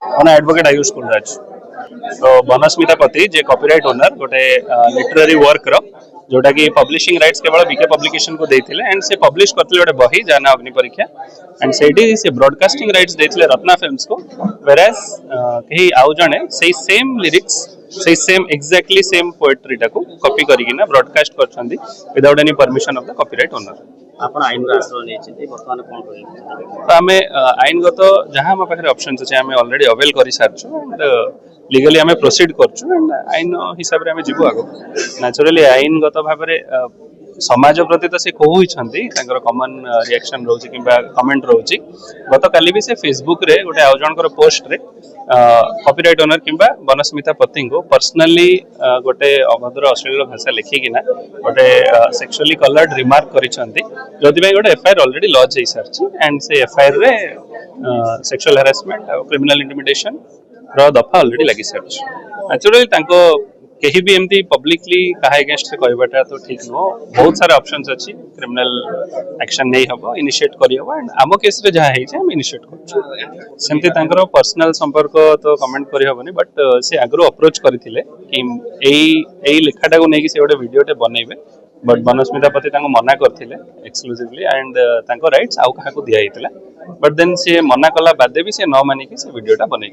on advocate Ayush Kulraj. तो बनस्मिता पति जे copyright owner गोटे लिटरेरी वर्क रो जोटा कि पब्लिशिंग राइट्स केवल बीके पब्लिकेशन को देथिले एंड से पब्लिश करथिले गोटे बही जाना अग्नि परीक्षा एंड सेठी से ब्रॉडकास्टिंग राइट्स देथिले रत्ना फिल्म्स को वेरास कही आउ जणे सेही सेम लिरिक्स सेही सेम एक्जेक्टली सेम पोएट्री टाको कॉपी करिकिना ब्रॉडकास्ट करछंदी without any permission of the copyright owner आपण आईन आश्रय नहीं बर्तमान कौन करेंगे तो आम आईनगत जहाँ आम पाखे ऑप्शन अच्छे आम ऑलरेडी अवेल कर सारी एंड लीगली आम प्रोसीड करूँ एंड आईन हिसाब से आम जीव आग नेचुराली आईनगत भाव समाज प्रति तो से कहते कमन रिएक्शन रोचे कि कमेंट रोचे गत काली भी से फेसबुक रे गोटे आउ जनकर पोस्ट रे कॉपीराइट ओनर किंबा बनस्मिता पति को पर्सनली गोटे अभद्र अश्लील भाषा लिखिकिना गोटे सेक्सुअली कलर्ड रिमार्क करिसेंती जोथि गोटे एफआईआर ऑलरेडी लॉन्च हो सारी एंड से एफआईआर रे सेक्सुअल हैरेसमेंट क्रिमिनल इंटिमिडेशन रो दफा ऑलरेडी लगी सारी नेचुरली तांको कहीं भी एमती पब्लिकली कहा अगेंस्ट से कहबाटा तो ठीक नुह बहुत सारा ऑप्शंस अच्छी क्रिमिनल एक्शन नहीं हम इनिशिएट करहब एंड आम केस रे जहाँ होम इनिशिएट करमती पर्सनल संपर्क तो कमेंट करहबनी बट से आगु अप्रोच करते कि लेखाटा को लेकिन से गोटे वीडियोटे बनइबे बट बनस्मिता पति मना करते एक्सक्लूसिवली एंड राइट्स आउ क्या दिखाई बट देन सी मना कला बादे भी से न मानिकी से वीडियोटा बनई।